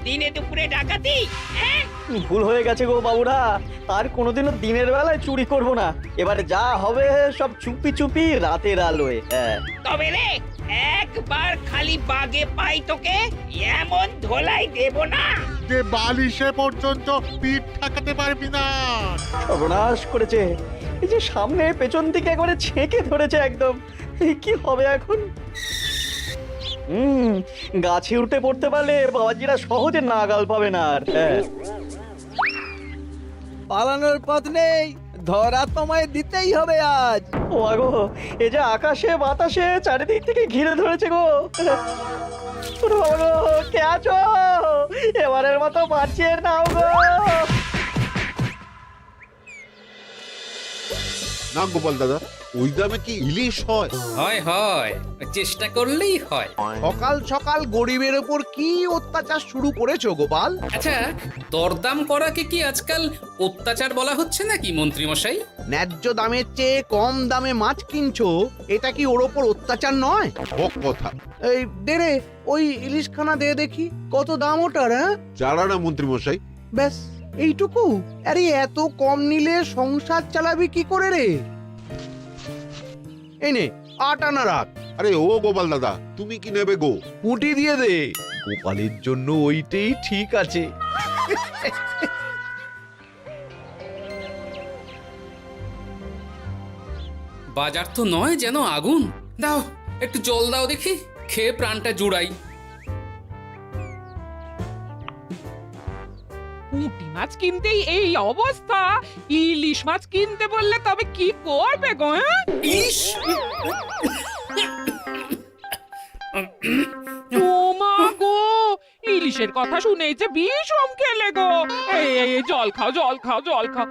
দিনে দুপুরে ডাকাতি? হ্যাঁ? ভুল হয়ে গেছে গো বাবুরা, আর কোনোদিনও দিনের বেলায় চুরি করব না। এবারে যা হবে সব চুপি চুপি রাতের আলোয়। হ্যাঁ। তবে রে, একবার খালি বাগে পাই তোকে, এমন ধোলাই দেব না যে বালিশে পর্যন্ত পিঠ ঠাকাতে পারবি না। সর্বনাশ করেছে, এই যে সামনে পেছন দিকে একবারে ছেঁকে ধরেছে একদম। এই কি হবে এখন? গাছে উঠে পড়তে পারলে বাবাজিরা সহজে নাগাল পাবে না আর। হ্যাঁ। পালানোর পথ নেই, ধরা তোমায় দিতেই হবে আজ। ও গো, এই যে আকাশে বাতাসে চারিদিক থেকে ঘিরে ধরেছে গো। ওরে বাবা গো, কে আছো? এবারের মতো বাঁচিয়ে নাও গো। না গোপাল দাদা, ওই গ্রামে কি ইলিশ হয়? হয় হয়, চেষ্টা করলেই হয়। সকাল সকাল গরিবের ওপর কি অত্যাচার শুরু করেছো গোপাল? আচ্ছা, দরদাম করাকে কি আজকাল অত্যাচার বলা হচ্ছে নাকি মন্ত্রী মশাই? ন্যায্য দামের চেয়ে কম দামে মাছ কিনছো, এটা কি ওর ওপর অত্যাচার নয়? হক কথা। এই দে ওই ইলিশখানা দে দেখি, কত দাম ওটার? হ্যাঁ, যারা না মন্ত্রী মশাই। ব্যাস এইটুকু? আরে এত কম নিলে সংসার চালাবি কি করে রে? এই নে 8 আনা রাখ। আরে ও গোপাল দাদা, তুমি কি নেবে গো? পুঁটি দিয়ে দে, গোপালের জন্য ওইটাই ঠিক আছে। বাজার তো নয় যেন আগুন। দাও একটু জল দাও দেখি, খেয়ে প্রাণটা জুড়াই। পুঁটি মাছ কিনতেই এই অবস্থা, ইলিশ মাছ কিনতে বললে তবে কি করবে গো? ইস! ও মা গো, ইলিশের কথা শুনেই যে বিষম খেলে গো। এই জল খাও, জল খাও, জল খাও।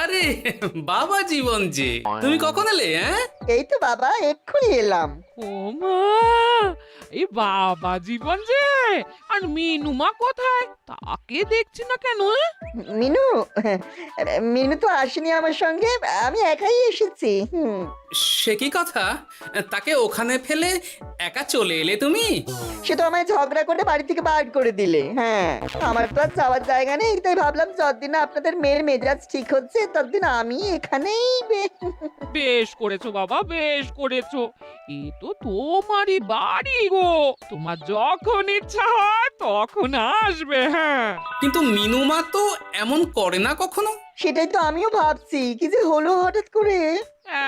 আরে বাবা জীবন যে, তুমি কখন এলে? হ্যাঁ, এই তো বাবা এক্ষুনি এলাম। ও মা, এই বাবা জীবন যে, আর মিনুমা কোথায়? তাকে দেখছি না কেন? মিনু মিনু তো আসেনি আমার সঙ্গে, আমি একাই এসেছি। সে কি কথা? তাকে ওখানে ফেলে একা চলে এলে তুমি? সে তো আমায় ঝগড়া করে বাড়ি থেকে বার করে দিলে। হ্যাঁ, আমার তো আর যাওয়ার জায়গা নেই, তাই ভাবলাম যতদিন না আপনাদের মেয়ের মেজাজ ঠিক হচ্ছে ততদিন আমি এখানেই বেশ করেছো বাবা, বেশ করেছো। এ তো তোমারই বাড়ি গো, তোমার যখন ইচ্ছা হয় তখন আসবে। হ্যাঁ, কিন্তু মিনুমা তো এমন করে না কখনো। সেটাই তো আমিও ভাবছি, কি যে হলো হঠাৎ করে।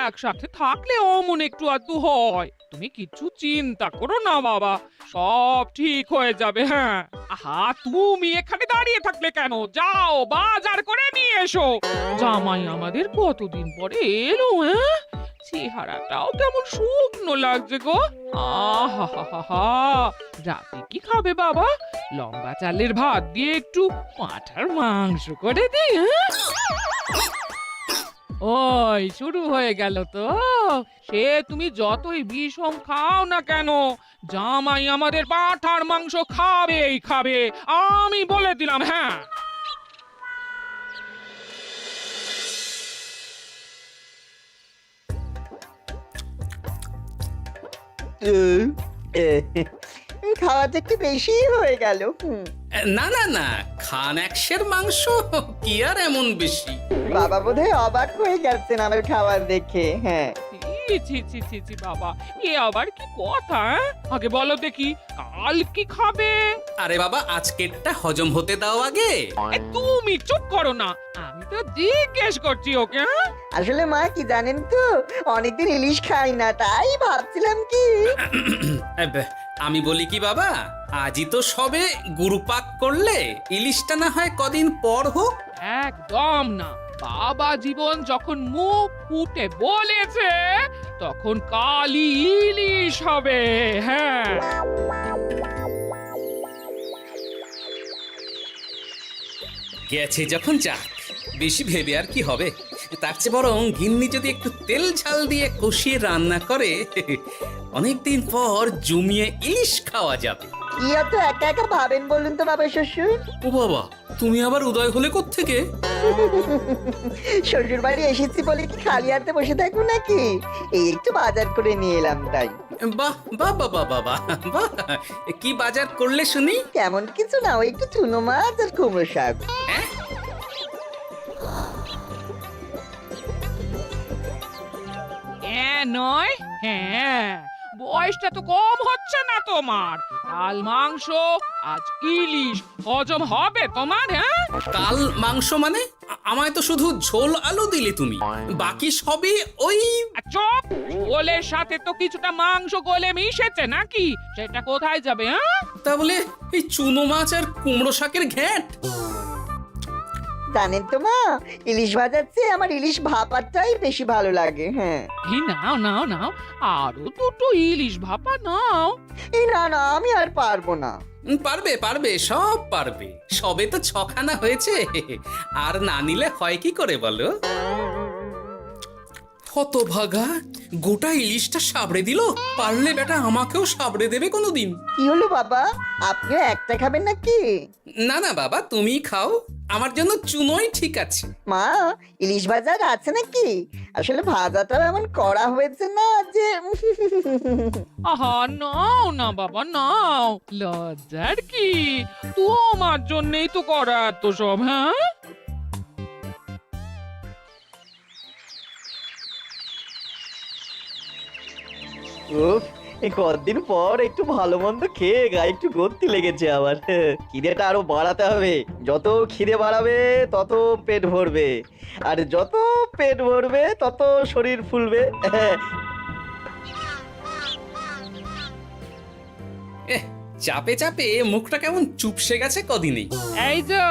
একসাথে থাকলে অমন একটু আধটু হয়। তুমি কিছু চিন্তা করো না বাবা, সব ঠিক হয়ে যাবে। হ্যাঁ, আহা, তুমি এখানে দাঁড়িয়ে থাকলে কেন? যাও বাজার করে নিয়ে এসো। জামাই আমাদের কতদিন পরে এলো। হ্যাঁ, চেহারাটাও কেমন শুকনো লাগছে গো। আহা, রাতে কি খাবে বাবা? লম্বা চালের ভাত দিয়ে একটু পাঁঠার মাংস করে দিই। হ্যাঁ, ওই শুরু হয়ে গেল তো। সে তুমি যতই বিষম খাও না কেন, জামাই আমাদের পাঁঠার মাংস খাবেই খাবে, আমি বলে দিলাম। হ্যাঁ, খাওয়াটা একটু বেশি হয়ে গেল। না না না, খান একশের মাংস কি আর এমন বেশি? বাবা বোধহয় অবাক হয়ে গেছেন আমার খাবার দেখে। হ্যাঁ, ছি ছি ছি ছি বাবা, এ আবার কি কথা? আগে বলো দেখি, কাল কি খাবে? আরে বাবা, আজকেরটা হজম হতে দাও আগে। তুমি চুপ করো না, আমি তো জিজ্ঞেস করছি ওকে। আসলে মা কি জানেন তো, অনেকদিন ইলিশ খাই না, তাই ভাবছিলাম কি। আমি বলি কি বাবা, আজই তো সবে গুরুপাক করলে, ইলিশটা না হয় কদিন পর হোক। একদম না, বাবা জীবন যখন মুখ ফুটে বলেছে তখন কালই ইলিশ হবে। হ্যাঁ, গেছে যখন যাক, বেশি ভেবে আর কি হবে। তার চেয়ে বরং গিন্নি যদি একটু তেল ঝাল দিয়ে কষিয়ে রান্না করে, অনেকদিন পর জমিয়ে ইলিশ খাওয়া যাবে। কি এত একা একা ভাবেন বলুন তো বাবা শ্বশুর? ও বাবা, তুমি আবার উদয় হলে কোত্থেকে? শ্বশুর বাড়ি এসেছি বলে কি খালি হাতে বসে থাকবো নাকি? এই একটু বাজার করে নিয়ে এলাম তাই। বাহ বাহ বাহ বাহ বাহ বাহ, বাহ। কি বাজার করলে শুনি? তেমন কিছু না, ওই একটু চুনো মাছ আর কুমড়ো শাক। হ্যাঁ? নয় হ্যাঁ, বয়সটা তো কম হচ্ছে না তোমার। কাল মাংস, আজ ইলিশ, হজম হবে তোমার? হ্যাঁ, কাল মাংস মানে? আমায় তো শুধু ঝোল আলু দিলে তুমি, বাকি সবই ওই। চপ, ওলের সাথে তো কিছুটা মাংস গলে মিশেছে নাকি? সেটা কোথায় যাবে? হ্যাঁ, তা বলে এই চুনো মাছ আর কুমড়ো শাকের ঘ্যাঁট? জানেন তো মা, ইলিশ ভাজার চেয়ে আমার ইলিশ ভাপাটাই বেশি ভালো লাগে। হ্যাঁ, এই নাও নাও নাও, আরো দুটো ইলিশ ভাপা নাও। এই না না, আমি আর পারবো না। পারবে পারবে, সব পারবে। সবে তো 6খানা হয়েছে, আর না নিলে হয় কি করে বলো? হতভাগা, গোটা ইলিশটা সাবড়ে দিল। পারলে বেটা আমাকেও সাবড়ে দেবে কোনোদিন। কি হলো বাবা, আপনিও একটা খাবেন নাকি? না না বাবা, তুমি খাও, আমার জন্য চুনোই ঠিক আছে। মা, ইলিশ ভাজার আছে নাকি? আসলে ভাজাটাও এমন করা হয়েছে না যে। আহা, নাও না বাবা নাও, লজ্জার কি? তোমার জন্যই তো করা এত সব। হ্যাঁ, উফ, এই কতদিন পর একটু ভালো মন্দ খেয়ে গায়ে একটু গতি লেগেছে আবার। খিদেটা আরো বাড়াতে হবে। যত খিদে বাড়াবে তত পেট ভরবে, আর যত পেট ভরবে তত শরীর ফুলবে। চাপে চাপে মুখটা কেমন চুপসে গেছে কদিনেই। এই যে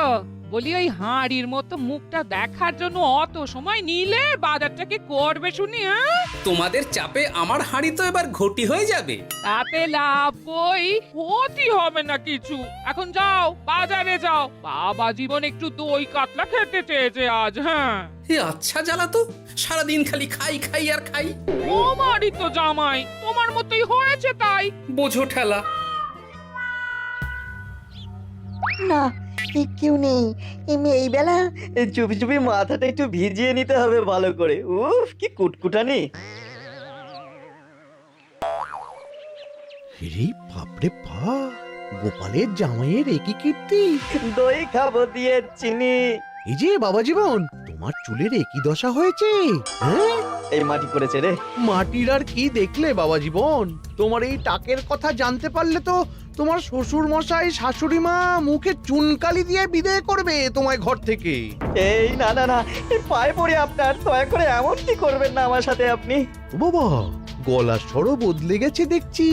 বলি, ওই হাঁড়ির মতো মুখটা দেখার জন্য অত সময় নিলে বাজারটা কি করবে শুনি? হ্যাঁ, তোমাদের চাপে আমার হাঁড়ি তো এবার ঘটি হয়ে যাবে। তাতে লাভ বই, ক্ষতি হবে না কিছু। এখন যাও, বাজারে যাও। বাবা জীবন একটু দই কাতলা খেতে চেয়েছে আজ। হ্যাঁ, এ আচ্ছা জ্বালা তো, সারাদিন খালি খাই খাই আর খাই। তোমারই তো জামাই, তোমার মতোই হয়েছে তাই। বোঝো ঠেলা। না, কেউ নেই এই বেলা। চুপি চুপি মাথাটা একটু ভিজিয়ে নিতে হবে ভালো করে। উফ, কি কুটকুটানি। রে বাপরে বাপ, গোপালের জামাইয়ের একই কীর্তি। দই খাবো দিয়ে চিনি। এই যে বাবা জীবন, তোমার চুলের একই দশা হয়েছে। হ্যাঁ, এই মাটি করেছে রে। মাটির আর কি দেখলে বাবা জীবন? তোমার এই টাকের কথা জানতে পারলে তো তোমার শ্বশুর মশাই শাশুড়ি মা মুখে চুনকালি দিয়ে বিদায় করবে তোমায় ঘর থেকে। এই না না না, এই পায়ে পড়ে আপনার, দয়া করে এমন কি করবেন না আমার সাথে আপনি। ও বাবা, গলার স্বরও বদলে গেছে দেখছি।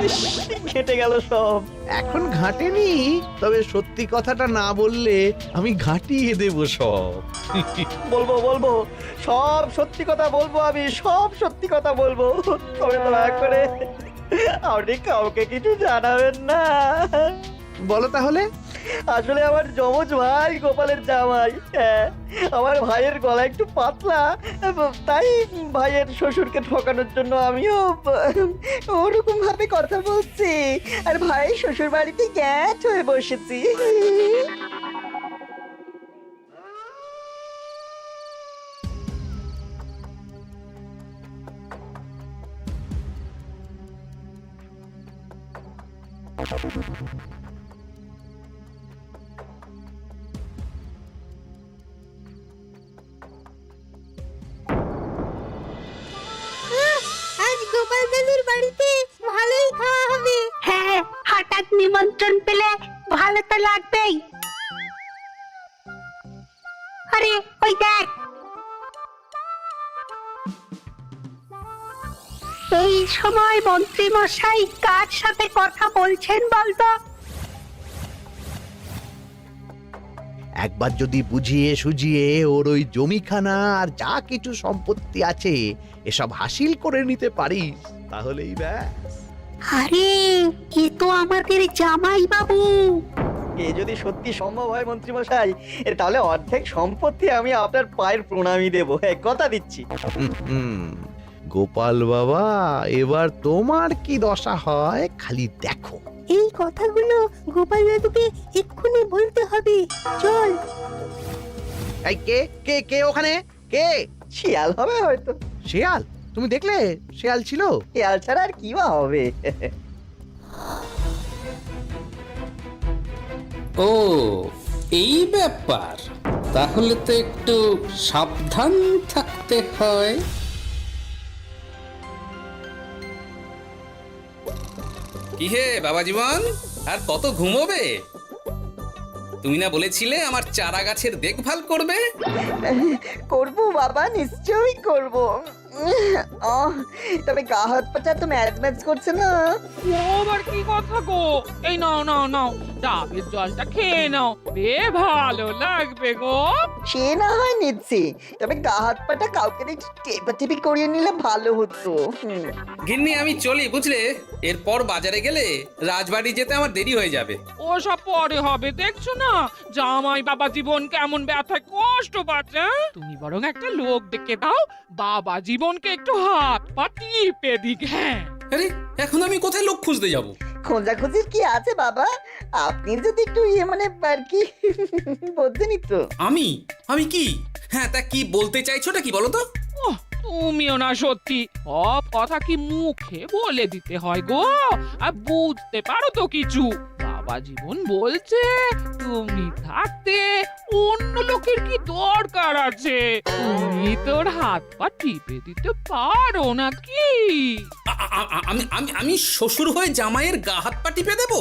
ইস, ঘেঁটে গেল সব। এখন ঘাটেনি, তবে সত্যি কথাটা না বললে আমি ঘাটিয়ে দেব সব। বলবো বলবো, সব সত্যি কথা বলবো, আমি সব সত্যি কথা বলবো। তবে দয়া করে আপনি কাউকে কিছু জানাবেন না। বলো তাহলে। আসলে আমার যমজ ভাই গোপালের জামাই, হ্যাঁ, আমার ভাইয়ের গলা একটু পাতলা, তাই ভাইয়ের শ্বশুরকে ঠকানোর জন্য আমিও ওরকম ভাবে কথা বলছি, আর ভাই শ্বশুর বাড়িতে গ্যাট হয়ে বসেছি। আজ গোপাল দাদুর বাড়িতে ভালোই খাওয়া হবে। হ্যাঁ, হঠাৎ নিমন্ত্রণ পেলে ভালো তো লাগবেই। আরে ওই দেখ, এই সময় মন্ত্রী মশাই কার সাথে কথা বলছেন বলতো? একবার যদি বুঝিয়ে সুঝিয়ে ওর ওই জমিখানা আর যা কিছু সম্পত্তি আছে এসব হাসিল করে নিতে পারিস, তাহলেই ব্যাস। আরে এ তো আমাদের জামাই বাবু। এ যদি সত্যি সম্ভব হয় মন্ত্রী মশাই, তাহলে অর্ধেক সম্পত্তি আমি আপনার পায়ের প্রণামী দেবো, হ্যাঁ, কথা দিচ্ছি। গোপাল বাবা, এবার তোমার কি দশা হয় খালি দেখো। এই কথাগুলো গোপাল দাদুকে এক্ষুনি বলতে হবে। চল। এই কে কে কে ওখানে কে? শিয়াল হবে হয়তো। শেয়াল? তুমি দেখলে শেয়াল ছিল? শিয়াল ছাড়া আর কি বা হবে? ও এই ব্যাপার, তাহলে তো একটু সাবধান থাকতে হয়। কি হে বাবা জীবন, আর কত ঘুমোবে? তুমি না বলেছিলে আমার চারা গাছের দেখভাল করবে? করব বাবা, নিশ্চয়ই করব। তবে গা হাত পাটা তো ম্যাচ ম্যাচ করছে না। ও আবার কি কথা গো? এই নাও নাও নাও, ডাবের জলটা খেয়ে নাও, বে ভালো লাগবে গো। সে না হয় নিচ্ছি, তবে গা হাত পাটা কাউকে একটু টেপাটেপি করিয়ে নিলে ভালো হতো। গিন্নি আমি চলি বুঝলে, এরপর বাজারে গেলে রাজবাড়ি যেতে আমার দেরি হয়ে যাবে। ও সব পরে হবে, দেখছো না জামাই বাবা জীবন কেমন ব্যথায় কষ্ট পাচ্ছে। তুমি বরং একটা লোক ডেকে দাও, বাবা জীবনকে একটু হাত পা টিপে দিক। হ্যাঁ, আরে এখন আমি কোথায় লোক খুঁজতে যাব? খোঁজাখুঁজির কি আছে বাবা, আপনি যদি একটু মানে আর কি বলতেনই তো। আমি আমি কি? হ্যাঁ তা কি বলতে চাইছোটা কি বলো তো? ওহ, তুমিও না সত্যি, সব কথা কি মুখে বলে দিতে হয় গো? আর বুঝতে পারো তো কিছু? বাবা জীবন বলছে তুমি থাকতে অন্য লোকের কি দরকার আছে? তুমি তোর হাত পা টিপে দিতে পারো নাকি? আমি আমি আমি শ্বশুর হয়ে জামাইয়ের গা হাত পা টিপে দেবো?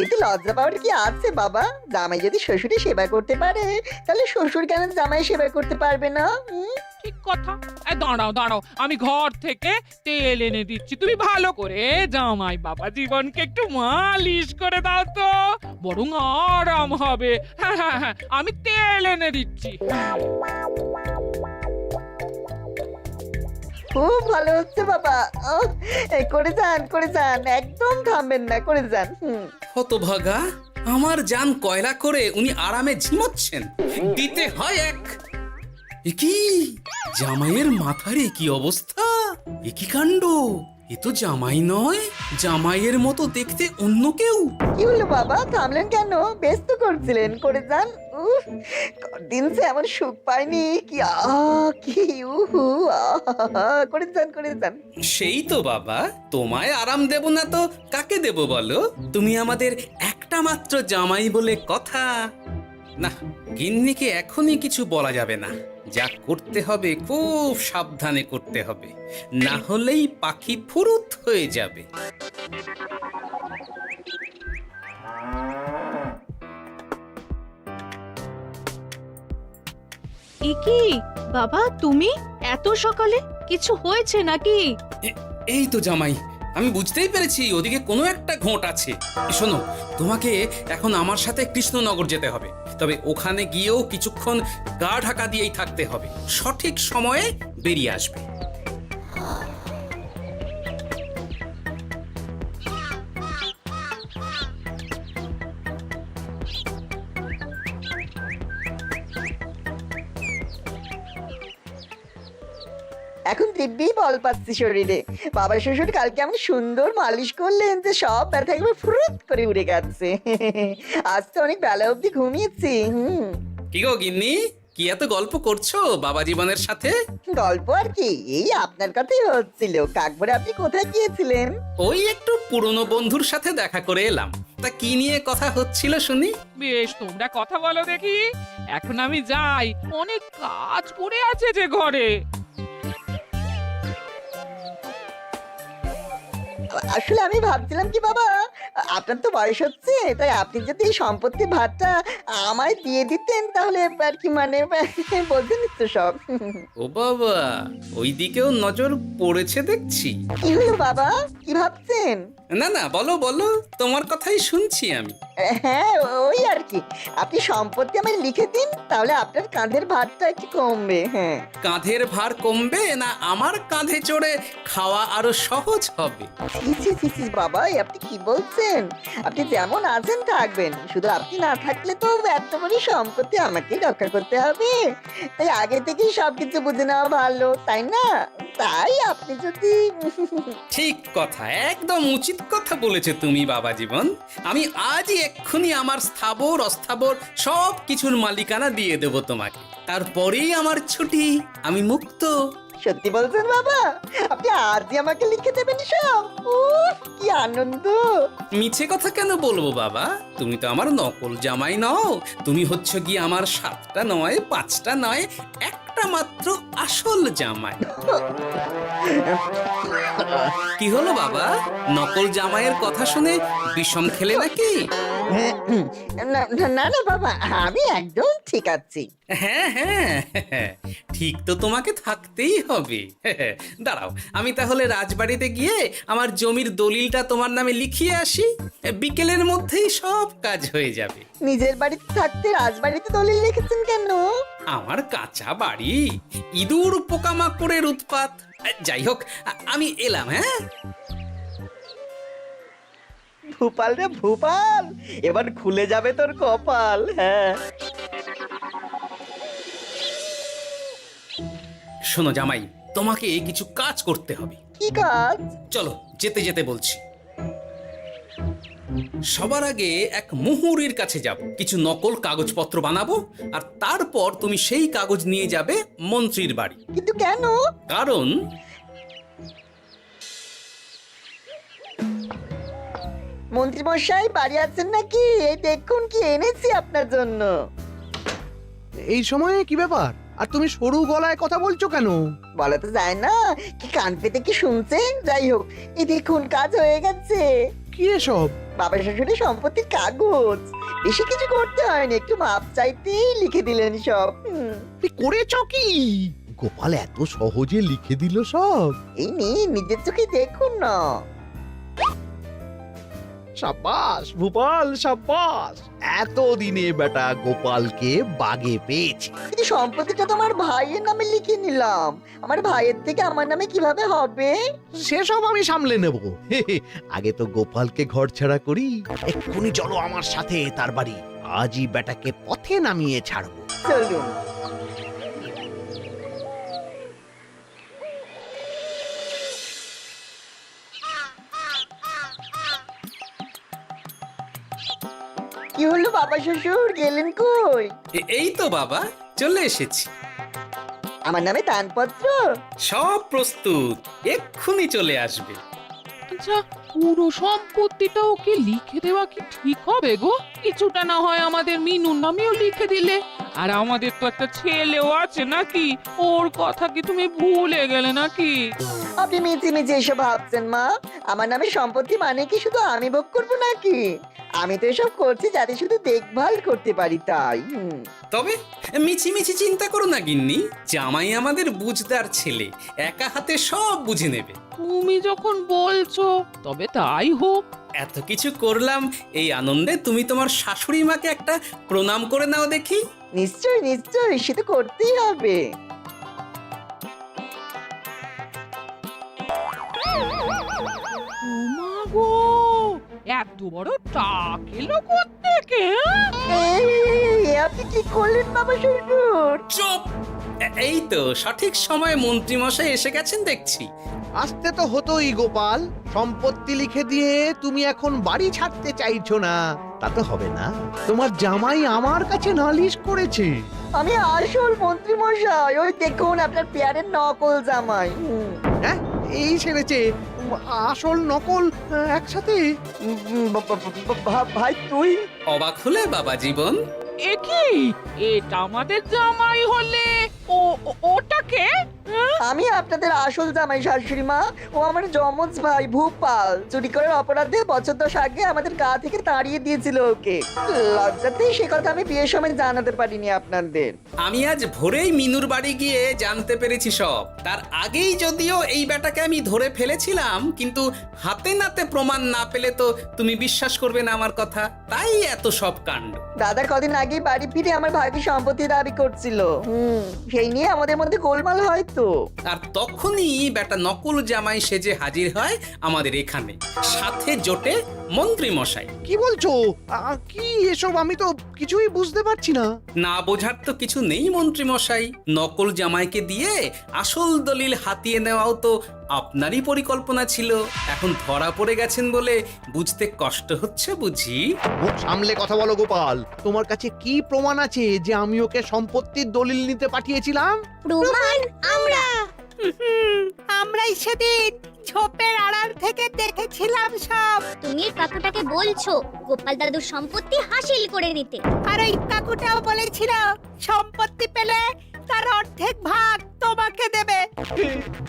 এতে লজ্জা পাওয়ার কি আছে বাবা? জামাই যদি শ্বশুরের সেবা করতে পারে, তাহলে শ্বশুর কেন জামাই সেবা করতে পারবে না? ঠিক কথা। দাঁড়াও দাঁড়াও, আমি ঘর থেকে তেল এনে দিচ্ছি, তুমি ভালো করে জামাই বাবা জীবনকে একটু মালিশ করে দাও তো, বরং আরাম হবে। হ্যাঁ হ্যাঁ হ্যাঁ, আমি তেল এনে দিচ্ছি। খুব ভালো হচ্ছে বাবা। এই করে যান, একদম থামবেন না, করে যান। হতভাগা, আমার জান কয়লা করে উনি আরামে ঝিমোচ্ছেন, দিতে হয় এক। এ কি জামাইয়ের মাথার কি অবস্থা? এ কি কাণ্ড! এ তো জামাই নয়, জামাইয়ের মতো দেখতে অন্য কেউ। কি হলো বাবা, থামলেন কেন? ব্যস্ত করছিলেন, করে যান। দিন সে এমন সুখ পাইনি। কি কি করে যান। সেই তো বাবা, তোমায় আরাম দেব না তো কাকে দেব বলো? তুমি আমাদের একটা মাত্র জামাই বলে কথা। না, গিন্নিকে এখনই কিছু বলা যাবে না। যা করতে হবে খুব সাবধানে করতে হবে, না হলেই পাখি ফুরুত হয়ে যাবে। কি বাবা, তুমি এত সকালে? কিছু হয়েছে নাকি? এই তো জামাই, আমি বুঝতেই পেরেছি ওদিকে কোনো একটা ঘোট আছে। শোনো, তোমাকে এখন আমার সাথে কৃষ্ণনগর যেতে হবে, তবে ওখানে গিয়েও কিছুক্ষণ গা ঢাকা দিয়েই থাকতে হবে, সঠিক সময়ে বেরিয়ে আসবে। এখন দিব্যি বল পাচ্ছি শরীরে। বাবা শ্বশুর কালকে এমন সুন্দর মালিশ করলেন যে সব ব্যথা একবার ফুরুত করে উড়ে গেছে। আজ তো অনেক বেলা অবধি ঘুমিয়েছি। কি গো গিন্নি, কি এত গল্প করছো বাবা জীবনের সাথে? গল্প আর কি, এই আপনার কথাই হচ্ছিল। কাকভরে আপনি কোথায় গিয়েছিলেন? ওই একটু পুরনো বন্ধুর সাথে দেখা করে এলাম। তা কি নিয়ে কথা হচ্ছিল শুনি? বেশ, তোমরা কথা বলো দেখি, এখন আমি যাই, অনেক কাজ পড়ে আছে যে ঘরে। আসলে আমি ভাবছিলাম কি বাবা, আপনার তো বয়স হচ্ছে, তাই আপনি যদি এই সম্পত্তির ভাতটা আমায় দিয়ে দিতেন তাহলে আর কি, মানে বলতেন তো সব। ও বাবা, ওই দিকেও নজর পড়েছে দেখছি। কি হলো বাবা, কি ভাবছেন? না না, বলো বলো, তোমার কথাই শুনছি আমি। হ্যাঁ ওই আর কি, আপনি সম্পত্তি আমায় লিখে দিন, তাহলে আপনার কাঁধের ভারটা একটু কমবে। হ্যাঁ, কাঁধের ভার কমবে না আমার কাঁধে চড়ে খাওয়া আরো সহজ হবে? ছি বাবা, আপনি কি বলছেন? আপনি যেমন আছেন থাকবেন, শুধু আপনি না থাকলে তো এত বড় সম্পত্তি আমাকেই রক্ষা করতে হবে। তাই আগে থেকেই সবকিছু বুঝে নেওয়া ভালো, তাই না? তাই আপনি যদি ঠিক কথা, একদম উচিত কথা বলেছো তুমি বাবা জীবন। আমি আজই এক্ষুনি আমার স্থাবর অস্থাবর সব কিছুর মালিকানা দিয়ে দেব তোমাকে, তারপরেই আমার ছুটি, আমি মুক্ত। সত্যি বলছেন বাবা? আপনি আজই আমাকে লিখে দেবেন সব? উফ, কি আনন্দ! মিছে কথা কেন বলবো বাবা? তুমি তো আমার নকল জামাই নও, তুমি হচ্ছে গিয়ে আমার 7টা নয় 5টা নয় একটা মাত্র আসল জামাই। কি হলো বাবা, নকল জামাইয়ের কথা শুনে বিষম খেলে নাকি? না না না বাবা, আমি একদম ঠিক আছি। হ্যাঁ হ্যাঁ, ঠিক তো তোমাকে থাকতেই হবে। দাঁড়াও, আমি তাহলে রাজবাড়িতে গিয়ে আমার জমির দলিলটা তোমার নামে লিখিয়ে আসি, বিকেলের মধ্যেই সব কাজ হয়ে যাবে। নিজের বাড়িতে থাকতে রাজবাড়িতে দলিল রেখেছেন কেন? আমার কাঁচা বাড়ি, ইঁদুর পোকামাকড়ের উৎপাত। যাই হোক, আমি এলাম। হ্যাঁ, ভূপাল রে ভূপাল, এবার খুলে যাবে তোর কপাল। হ্যাঁ, শোনো জামাই, তোমাকে কিছু কাজ করতে হবে। কি কাজ? চলো, যেতে যেতে বলছি। সবার আগে এক মুহুরির কাছে যাব, কিছু নকল কাগজপত্র বানাবো, আর তারপর তুমি সেই কাগজ নিয়ে যাবে মন্ত্রীর বাড়ি। কিন্তু কেন? কারণ মন্ত্রী মশাই বাড়ি আছেন নাকি? এই দেখুন কি এনেছি আপনার জন্য। এই সময়ে কি ব্যাপার? আর তুমি সরু গলায় কথা বলছো কেন? বলা তো যায় না, কি কান পেতে কি শুনছেন? যাই হোক, এই দেখুন কাজ হয়ে গেছে। কি এসব? বাবা শ্বশুরের সম্পত্তির কাগজ। বেশি কিছু করতে হয়নি, একটু মাপ চাইতেই লিখে দিলেন সব। তুই করেছ কি? গোপাল এত সহজে লিখে দিল সব? এই নিন, নিজের চোখে দেখুন না। সাব্বাস ভূপাল, সাব্বাস। এতদিনে বেটা গোপালকে বাগে পেয়েছি। কিন্তু সম্পত্তিটা তো আমার ভাইয়ের নামে লিখে নিলাম, আমার ভাইয়ের থেকে আমার নামে কিভাবে হবে? সেসব আমি সামলে নেব। আগে তো গোপালকে ঘর ছাড়া করি। এক্ষুনি চলো আমার সাথে তার বাড়ি, আজই বেটাকে পথে নামিয়ে ছাড়বো। চলুন। কি হলো বাবা শ্বশুর, গেলেন কই? এই তো বাবা, চলে এসেছি। আমার নামে দানপত্র? সব প্রস্তুত, এক্ষুনি চলে আসবে। আচ্ছা, পুরো সম্পত্তিটা ওকে লিখে দেওয়া কি ঠিক হবে গো? কিছুটা না হয় আমাদের মিনুর নামেও লিখে দিলে। আর আমাদের তো একটা ছেলেও আছে নাকি? ওর কথা কি তুমি ভুলে গেলে নাকি? আপনি মিছি মিছি এসব ভাবছেন মা? আমার নামে সম্পত্তি মানে কি শুধু আমি ভোগ করবো নাকি? আমি তো এসব করছি যাতে শুধু দেখভাল করতে পারি, তাই। তবে মিছি মিছি চিন্তা করো না গিন্নি, জামাই আমাদের বুঝদার ছেলে, একা হাতে সব বুঝে নেবে। তুমি যখন বলছো তবে তাই হোক। এত কিছু করলাম, এই আনন্দে তুমি তোমার শাশুড়ি মাকে একটা প্রণাম করে নাও দেখি। নিশ্চয় নিশ্চয়, সে তো করতেই হবে। ওমা গো, এত বড় টাক এলো কোত্থেকে? আপনি কি করলেন বাবা শ্বশুর? চুপ! এই তো সঠিক সময়ে মন্ত্রী মশাই এসে গেছেন দেখছি। আসতে তো হতোই গোপাল, সম্পত্তি লিখে দিয়ে তুমি এখন বাড়ি ছাড়তে চাইছো না, তা তো হবে না। তোমার জামাই আমার কাছে নালিশ করেছে। আমি আসল মন্ত্রী মশাই, ওই দেখুন আপনার পেয়ারের নকল জামাই। হ্যাঁ, এই ছেড়েছে আসল নকল একসাথে। ভাই তুই? অবাক হলে বাবা জীবন? এ কি, এটা আমাদের জামাই হলে ওটাকে? আমি আপনাদের আসল জামাই শাশুড়ি মা। ও আমার যমজ ভাই ভূপাল। চুরি করার অপরাধে বছর 10 আগে আমাদের গা থেকে তাড়িয়ে দিয়েছিল ওকে। লজ্জাতে সে কথা আমি বিয়ের সময় জানাতে পারিনি আপনাদের। আমি আজ ভোরেই মিনুর বাড়ি গিয়ে জানতে পেরেছি সব। তার আগেই যদিও এই বেটাকে আমি ধরে ফেলেছিলাম, কিন্তু হাতে নাতে প্রমাণ না পেলে তো তুমি বিশ্বাস করবে না আমার কথা, তাই এত সব কাণ্ড। দাদা কদিন আগেই বাড়ি ফিরে আমার ভাইকে সম্পত্তি দাবি করছিল। সেই নিয়ে আমাদের মধ্যে গোলমাল হয় তো। আর তখনই বেটা নকল জামাই সেজে হাজির হয় আমাদের এখানে, সাথে জোটে মন্ত্রী মশাই। কি বলছো? কি এসব? আমি তো কিছুই বুঝতে পারছি না। না বোঝার তো কিছু নেই মন্ত্রী মশাই, নকল জামাইকে দিয়ে আসল দলিল হাতিয়ে নেওয়াও তো আপনারই পরিকল্পনা ছিল। এখন ধরা পড়ে গেছেন বলে বুঝতে কষ্ট হচ্ছে বুঝি? মুখ সামলে কথা বলো গোপাল। তোমার কাছে কি প্রমাণ আছে যে আমি ওকে সম্পত্তির দলিল নিতে পাঠিয়েছিলাম? প্রমাণ আমরাই সেদিন ঝোপের আড়াল থেকে দেখেছিলাম সব। তুমি কাকুটাকে বলছো গোপাল দাদুর সম্পত্তি হাসিল করে নিতে। আর ওই কাকুটাও বলেছিল সম্পত্তি পেলে তার অর্ধেক ভাগ তোমাকে দেবে।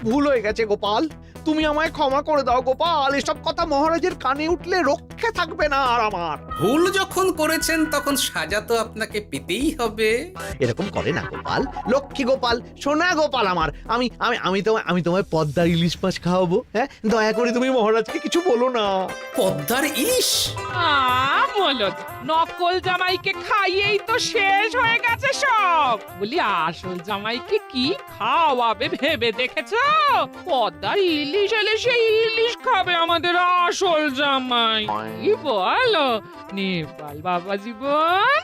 ভুল হয়ে গেছে গোপাল, তুমি আমায় ক্ষমা করে দাও গোপাল। এসব কথা মহারাজের কানে উঠলে রক্ষে থাকবে না আর আমার। ভুল যখন করেছেন তখন সাজা তো আপনাকে পেতেই হবে। এরকম করে না গোপাল, লক্ষ্মী গোপাল, সোনা গোপাল আমার। আমি আমি আমি তোমায় আমি তোমায় পদ্মার ইলিশ মাছ খাওয়াবো। হ্যাঁ, দয়া করে তুমি মহারাজকে কিছু বলো না। পদ্মার ইলিশ? বলো, নকল জামাইকে খাইয়েই তো শেষ হয়ে গেছে সব। বলি আসল জামাইকে কি খাওয়াবে ভেবে দেখেছো? পদ্মার ইলিশ এলে সেই ইলিশ খাবে আমাদের আসল জামাই। কি বলো নেপাল বাবা জীবন?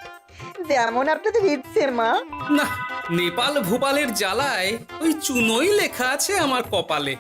যেমন আপনাদের ইচ্ছে মা। না, নেপাল ভোপালের জ্বালায় ওই চুনোই লেখা আছে আমার কপালে।